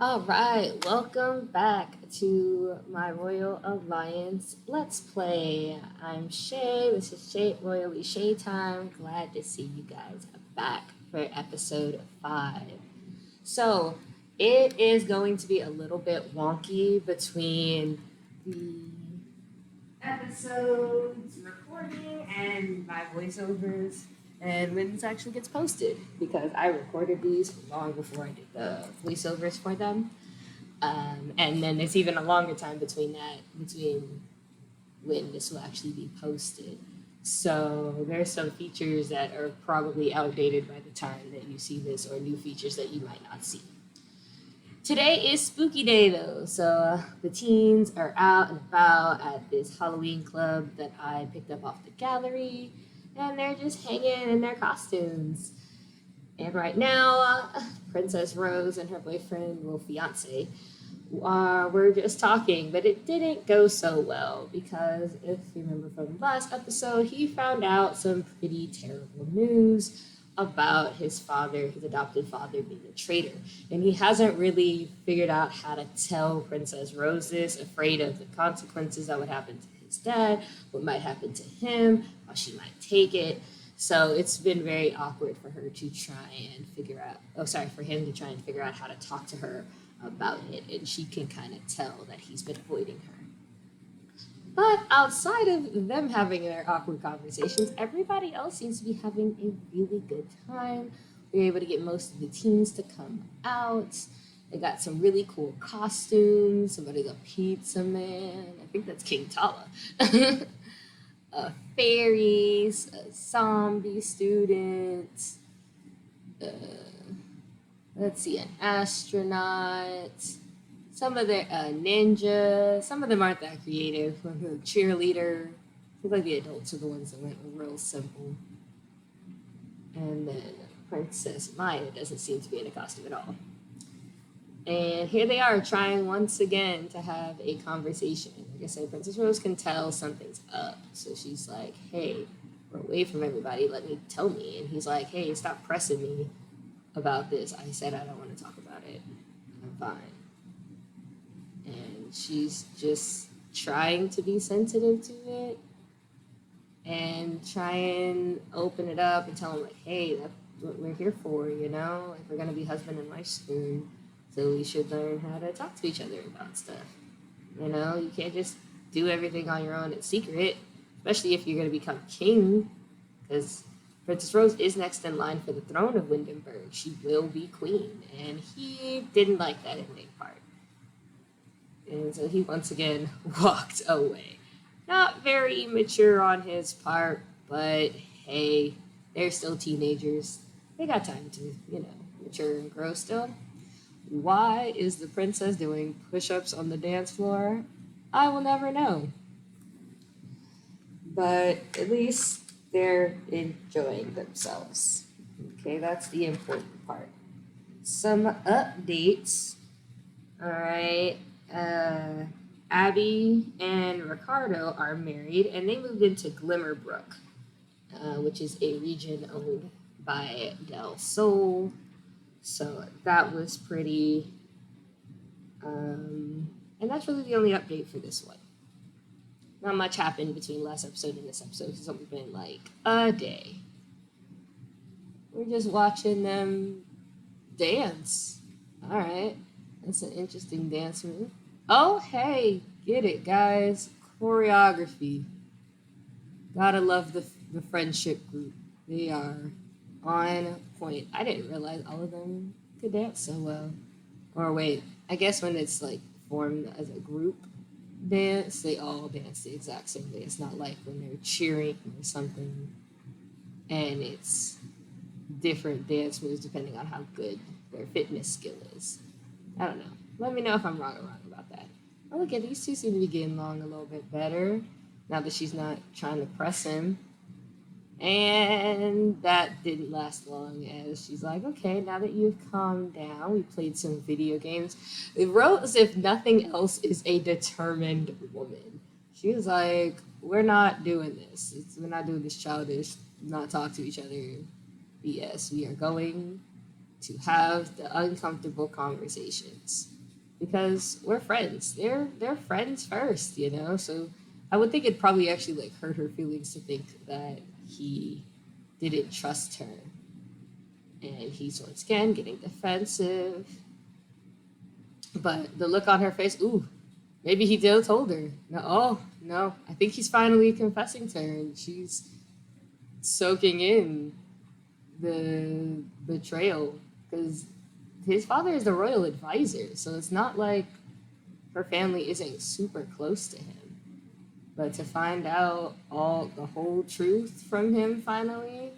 All right, welcome back to my Royal Alliance Let's Play. I'm Shay. This is Shay Royally Shay time. Glad to see you guys back for episode 5. So, it is going to be a little bit wonky between the episodes recording and my voiceovers and when this actually gets posted because I recorded these long before I did the voiceovers for them. And then there's even a longer time between when this will actually be posted. So there's some features that are probably outdated by the time that you see this, or new features that you might not see. Today is spooky day though, so the teens are out and about at this Halloween club that I picked up off the gallery, and they're just hanging in their costumes. And right now, Princess Rose and her boyfriend, well, fiance, were just talking, but it didn't go so well because if you remember from the last episode, he found out some pretty terrible news about his father, his adopted father, being a traitor. And he hasn't really figured out how to tell Princess Rose this, afraid of the consequences that would happen to his dad, what might happen to him, how she might take it. So it's been very awkward for her to try and figure out, for him to try and figure out how to talk to her about it. And she can kind of tell that he's been avoiding her. But outside of them having their awkward conversations, everybody else seems to be having a really good time. We were able to get most of the teens to come out. They got some really cool costumes. Somebody's a pizza man. I think that's King Tala. Fairies, a zombie student. Let's see, an astronaut. Some of the ninja, some of them aren't that creative. Like a cheerleader. I feel like the adults are the ones that went real simple. And then Princess Maya doesn't seem to be in a costume at all. And here they are trying once again to have a conversation. Like I said, Princess Rose can tell something's up. So she's like, hey, we're away from everybody. Tell me. And he's like, hey, stop pressing me about this. I said I don't want to talk about it. I'm fine. And she's just trying to be sensitive to it and try and open it up and tell him, like, hey, that's what we're here for, you know? Like, we're going to be husband and wife soon, so we should learn how to talk to each other about stuff. You know, you can't just do everything on your own in secret, especially if you're going to become king, because Princess Rose is next in line for the throne of Windenburg. She will be queen, and he didn't like that ending part. And so he once again walked away. Not very mature on his part, but hey, they're still teenagers. They got time to, mature and grow still. Why is the princess doing push-ups on the dance floor? I will never know. But at least they're enjoying themselves. Okay, that's the important part. Some updates. All right. Abby and Ricardo are married, and they moved into Glimmerbrook, which is a region owned by Del Sol. So that was pretty. And that's really the only update for this one. Not much happened between last episode and this episode. It's only been like a day. We're just watching them dance. All right. That's an interesting dance move. Oh, hey, get it, guys. Choreography. Gotta love the friendship group. They are on point. I didn't realize all of them could dance so well. Or wait, I guess when it's like formed as a group dance, they all dance the exact same way. It's not like when they're cheering or something and it's different dance moves depending on how good their fitness skill is. I don't know. Let me know if I'm wrong or wrong about that. Oh, look at these two seem to be getting along a little bit better now that she's not trying to press him. And that didn't last long as she's like, okay, now that you've calmed down, we played some video games. Rose, if nothing else, is a determined woman. She was like, we're not doing this. We're not doing this childish, not talk to each other BS. We are going to have the uncomfortable conversations. because we're friends. They're friends first, you know. So I would think it probably actually like hurt her feelings to think that he didn't trust her, and he's once again getting defensive. But the look on her face, ooh, maybe he did told her. No, oh no, I think he's finally confessing to her, and she's soaking in the betrayal because his father is the royal advisor, so it's not like her family isn't super close to him. But to find out all the whole truth from him finally,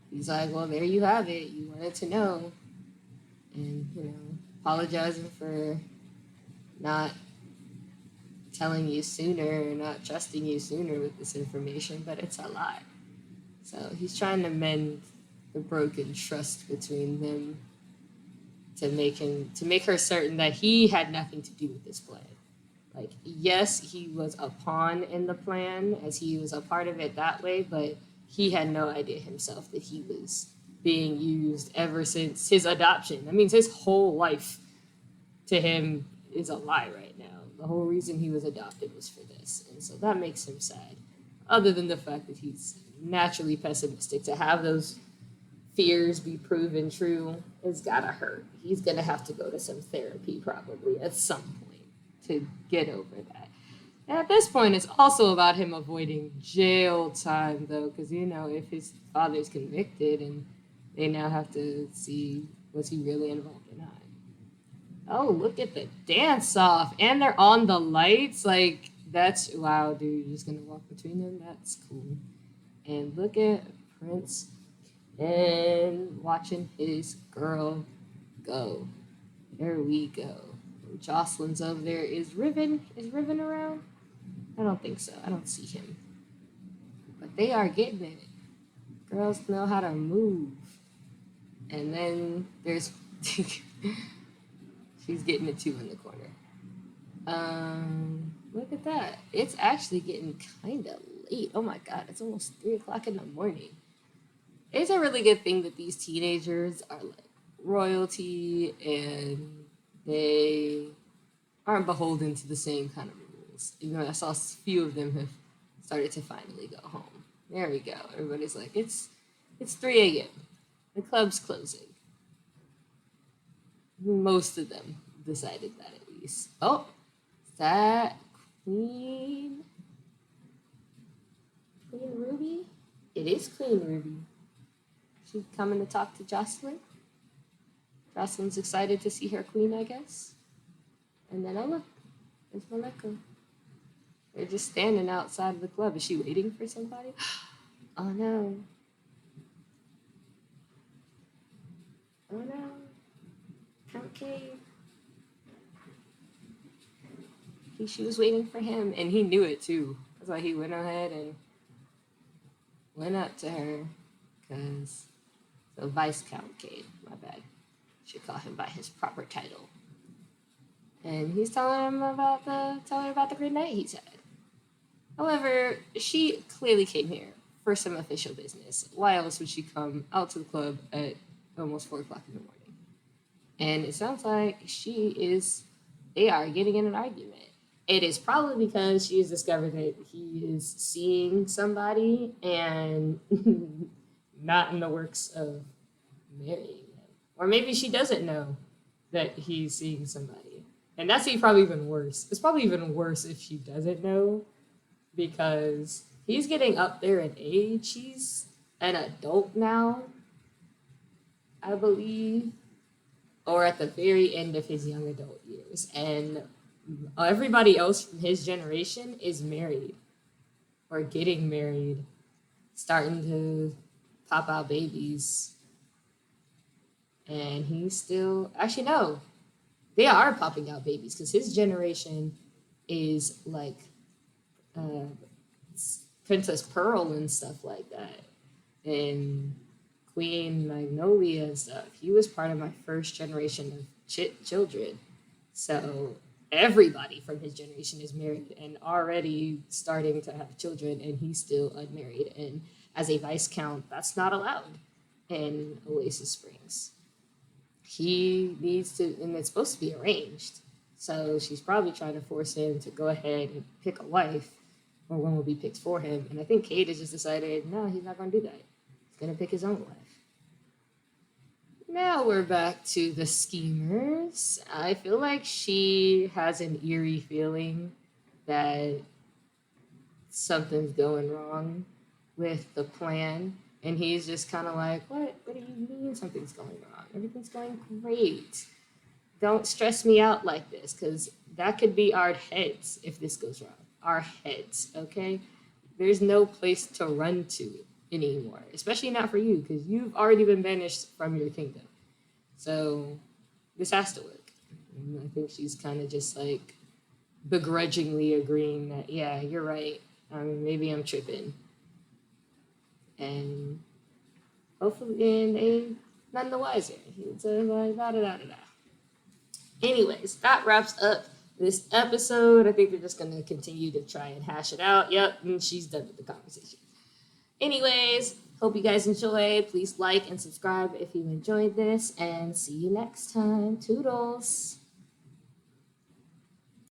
he's like, well, there you have it. You wanted to know. And, you know, apologizing for not telling you sooner, not trusting you sooner with this information, but it's a lot. So he's trying to mend the broken trust between them to make her certain that he had nothing to do with this plan. Like, yes, he was a pawn in the plan as he was a part of it that way, but he had no idea himself that he was being used ever since his adoption. That means his whole life to him is a lie right now. The whole reason he was adopted was for this. And so that makes him sad. Other than the fact that he's naturally pessimistic, to have those fears be proven true is gotta hurt. He's gonna have to go to some therapy probably at some point to get over that. And at this point, it's also about him avoiding jail time, though, because, you know, if his father's convicted and they now have to see was he really involved or not. Oh, look at the dance off. And they're on the lights. Like, that's, wow, dude, you're just going to walk between them? That's cool. And look at Prince and watching his girl go. There we go. Jocelyn's over there. Is Riven around? I don't think so. I don't see him. But they are getting it. Girls know how to move. And then there's she's getting it too in the corner. Look at that. It's actually getting kind of late. Oh my god, it's almost 3 o'clock in the morning. It's a really good thing that these teenagers are like royalty and they aren't beholden to the same kind of rules. Even though I saw a few of them have started to finally go home. There we go. Everybody's like, it's 3 a.m. The club's closing. Most of them decided that at least. Oh, is that Queen Ruby? It is Queen Ruby. She's coming to talk to Jocelyn. Jocelyn's excited to see her queen, I guess. And then, oh look, there's Maleko. They're just standing outside of the club. Is she waiting for somebody? Oh no. Oh no. Count Cave. She was waiting for him, and he knew it too. That's why he went ahead and went up to her. Because the Vice Count Cave, my bad. Should call him by his proper title. And he's telling her about the great night he's had. However, she clearly came here for some official business. Why else would she come out to the club at almost 4 o'clock in the morning? And it sounds like they are getting in an argument. It is probably because she has discovered that he is seeing somebody and not in the works of marrying him. Or maybe she doesn't know that he's seeing somebody. And that's probably even worse. It's probably even worse if she doesn't know, because he's getting up there in age. He's an adult now, I believe, or at the very end of his young adult years. And everybody else from his generation is married or getting married, starting to pop out babies. And he's still, actually, no, they are popping out babies because his generation is like Princess Pearl and stuff like that, and Queen Magnolia and stuff. He was part of my first generation of children. So everybody from his generation is married and already starting to have children, and he's still unmarried. And as a vice count, that's not allowed in Oasis Springs. He needs to, and it's supposed to be arranged. So she's probably trying to force him to go ahead and pick a wife, or one will be picked for him. And I think Kate has just decided, no, he's not going to do that. He's going to pick his own wife. Now we're back to the schemers. I feel like she has an eerie feeling that something's going wrong with the plan. And he's just kind of like, what do you mean something's going wrong? Everything's going great. Don't stress me out like this, because that could be our heads if this goes wrong. Our heads, okay? There's no place to run to anymore, especially not for you, because you've already been banished from your kingdom. So this has to work. And I think she's kind of just like begrudgingly agreeing that, yeah, you're right. Maybe I'm tripping. And hopefully, and they none the wiser. It's like da da da da da. Anyways, that wraps up this episode. I think we're just gonna continue to try and hash it out. Yep, and she's done with the conversation. Anyways, hope you guys enjoyed. Please like and subscribe if you enjoyed this, and see you next time. Toodles.